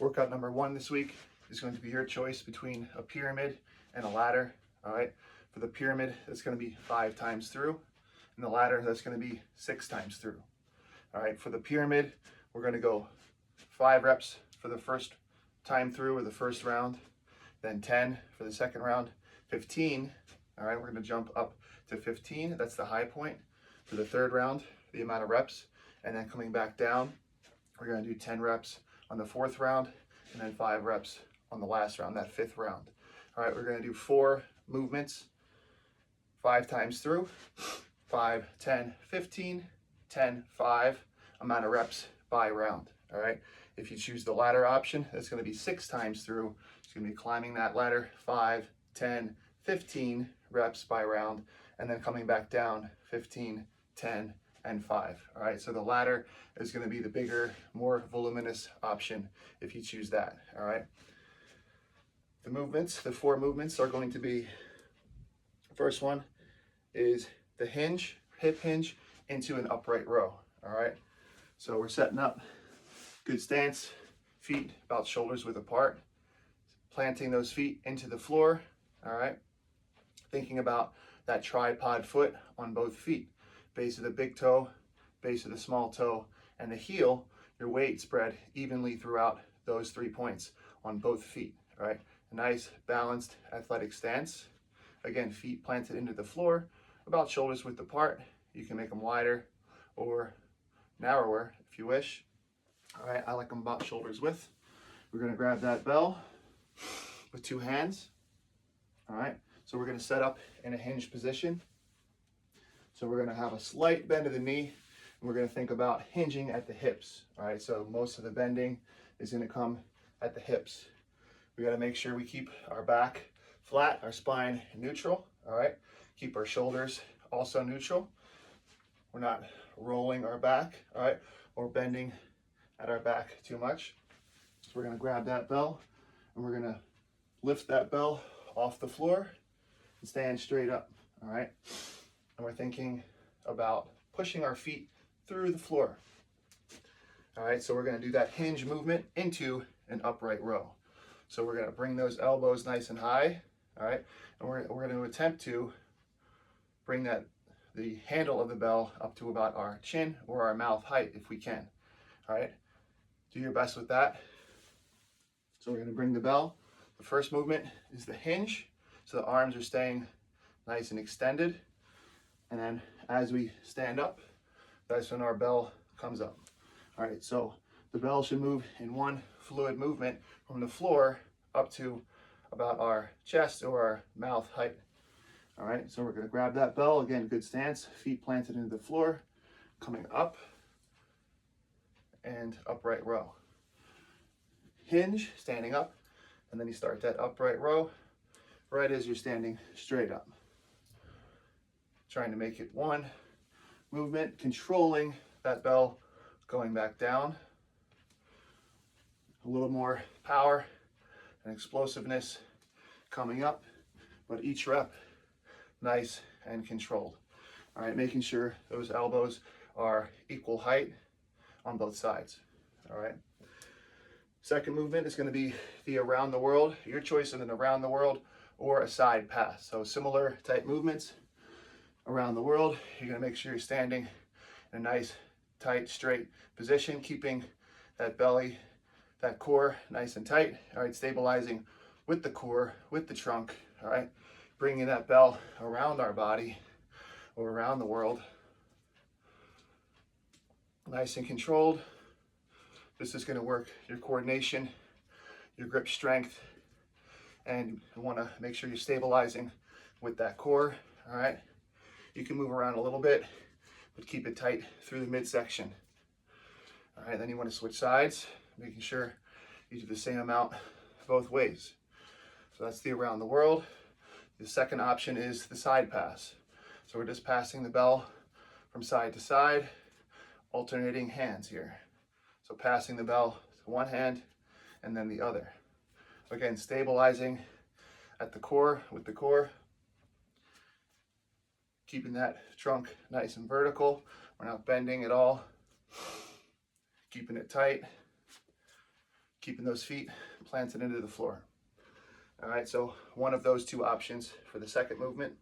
Workout number 1 this week is going to be your choice between a pyramid and a ladder. All right. For the pyramid, that's going to be 5 times through, and the ladder, that's going to be 6 times through. All right. For the pyramid, we're going to go 5 reps for the first time through, or the first round, then 10 for the second round, 15. All right. We're going to jump up to 15. That's the high point for the third round, the amount of reps, and then coming back down, we're going to do 10 reps on the fourth round, and then 5 reps on the last round, that fifth round. All right, we're going to do 4 movements, 5 times through, 5, 10, 15, 10, 5, amount of reps by round. All right, if you choose the ladder option, that's going to be 6 times through. It's going to be climbing that ladder, 5, 10, 15 reps by round, and then coming back down, 15, 10, and 5. All right, so the ladder is going to be the bigger, more voluminous option if you choose that. All right, the movements, the 4 movements are going to be, first one is the hinge, hip hinge into an upright row. All right, so we're setting up, good stance, feet about shoulders width apart, planting those feet into the floor. All right, thinking about that tripod foot on both feet, base of the big toe, base of the small toe, and the heel, your weight spread evenly throughout those 3 points on both feet. All right, a nice balanced athletic stance. Again, feet planted into the floor, about shoulders width apart. You can make them wider or narrower if you wish. All right, I like them about shoulders width. We're gonna grab that bell with 2 hands. All right, so we're gonna set up in a hinge position. So we're gonna have a slight bend of the knee, and we're gonna think about hinging at the hips. All right, so most of the bending is gonna come at the hips. We gotta make sure we keep our back flat, our spine neutral. All right, keep our shoulders also neutral. We're not rolling our back, all right, or bending at our back too much. So we're gonna grab that bell, and we're gonna lift that bell off the floor and stand straight up. All right, and we're thinking about pushing our feet through the floor. All right, so we're going to do that hinge movement into an upright row. So we're going to bring those elbows nice and high. All right, and we're going to attempt to bring the handle of the bell up to about our chin or our mouth height if we can. All right, do your best with that. So we're going to bring the bell. The first movement is the hinge, so the arms are staying nice and extended. And then as we stand up, that's when our bell comes up. All right, so the bell should move in one fluid movement from the floor up to about our chest or our mouth height. All right, so we're gonna grab that bell, again, good stance, feet planted into the floor, coming up and upright row. Hinge, standing up, and then you start that upright row right as you're standing straight up. Trying to make it one movement, controlling that bell going back down. A little more power and explosiveness coming up, but each rep nice and controlled. All right, making sure those elbows are equal height on both sides. All right. Second movement is going to be the around the world. Your choice of an around the world or a side pass. So similar type movements. Around the world, you're going to make sure you're standing in a nice, tight, straight position, keeping that belly, that core nice and tight. All right, stabilizing with the core, with the trunk. All right, bringing that bell around our body or around the world. Nice and controlled. This is going to work your coordination, your grip strength, and you want to make sure you're stabilizing with that core. All right. You can move around a little bit, but keep it tight through the midsection. All right, then you want to switch sides, making sure you do the same amount both ways. So that's the around the world. The second option is the side pass. So we're just passing the bell from side to side, alternating hands here. So passing the bell to one hand and then the other. Again, stabilizing at the core, with the core. Keeping that trunk nice and vertical. We're not bending at all. Keeping it tight. keeping those feet planted into the floor. All right, so one of those two options for the second movement.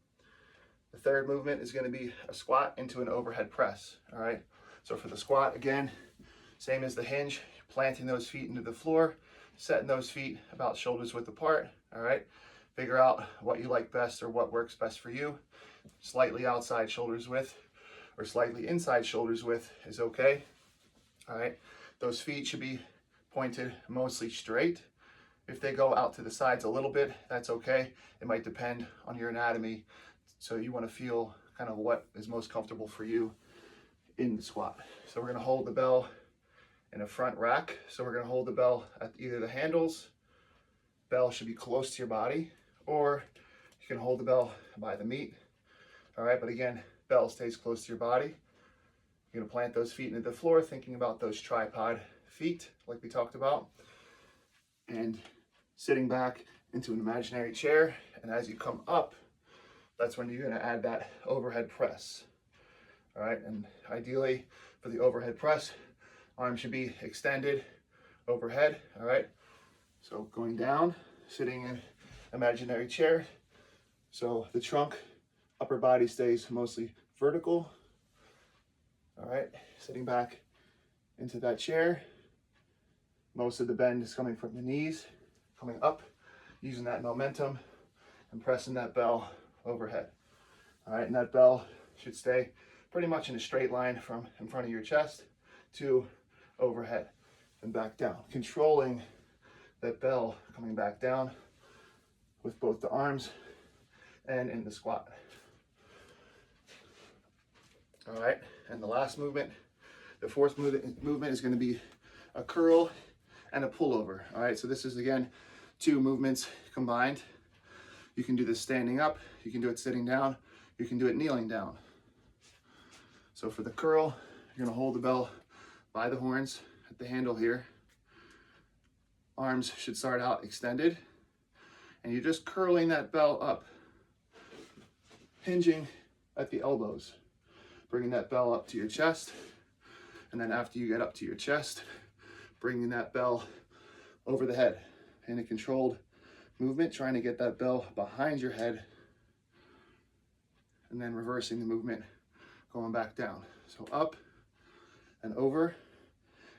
The third movement is going to be a squat into an overhead press. All right, so for the squat, again, same as the hinge, planting those feet into the floor, setting those feet about shoulders width apart. All right, figure out what you like best or what works best for you. Slightly outside shoulders width or slightly inside shoulders width is okay. All right, those feet should be pointed mostly straight. If they go out to the sides a little bit, that's okay. It might depend on your anatomy. So you want to feel kind of what is most comfortable for you in the squat. So we're going to hold the bell in a front rack. So we're going to hold the bell at either the handles. Bell should be close to your body, or you can hold the bell by the meat. All right, but again, bell stays close to your body. You're going to plant those feet into the floor, thinking about those tripod feet like we talked about, and sitting back into an imaginary chair. And as you come up, that's when you're going to add that overhead press. All right, and ideally for the overhead press, arms should be extended overhead. All right, so going down, sitting in imaginary chair. So the trunk, upper body stays mostly vertical. All right, sitting back into that chair. Most of the bend is coming from the knees, coming up, using that momentum and pressing that bell overhead. All right, and that bell should stay pretty much in a straight line from in front of your chest to overhead and back down. Controlling that bell coming back down with both the arms and in the squat. All right, and the last movement, the fourth movement is going to be a curl and a pullover. All right, so this is again 2 movements combined. You can do this standing up, you can do it sitting down, you can do it kneeling down. So for the curl, you're going to hold the bell by the horns at the handle here. Arms should start out extended, and you're just curling that bell up, hinging at the elbows, bringing that bell up to your chest, and then after you get up to your chest, bringing that bell over the head in a controlled movement, trying to get that bell behind your head, and then reversing the movement, going back down. So up and over,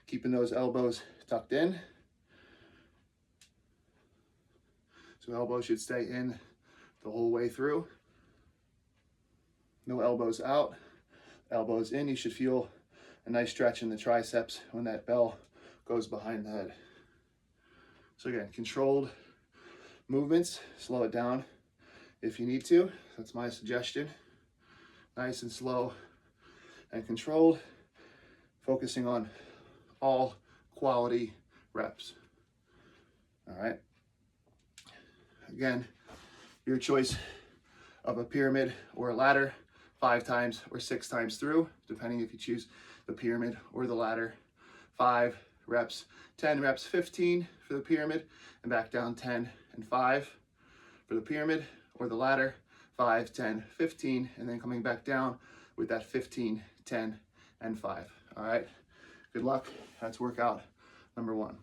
keeping those elbows tucked in. So elbows should stay in the whole way through. No elbows out, elbows in. You should feel a nice stretch in the triceps when that bell goes behind the head. So again, controlled movements, slow it down if you need to. That's my suggestion. Nice and slow and controlled, focusing on all quality reps. All right. Again, your choice of a pyramid or a ladder, 5 times or 6 times through, depending if you choose the pyramid or the ladder. 5 reps, 10 reps, 15 for the pyramid, and back down 10 and 5 for the pyramid or the ladder. 5, 10, 15, and then coming back down with that 15, 10, and 5. All right, good luck. That's workout number 1.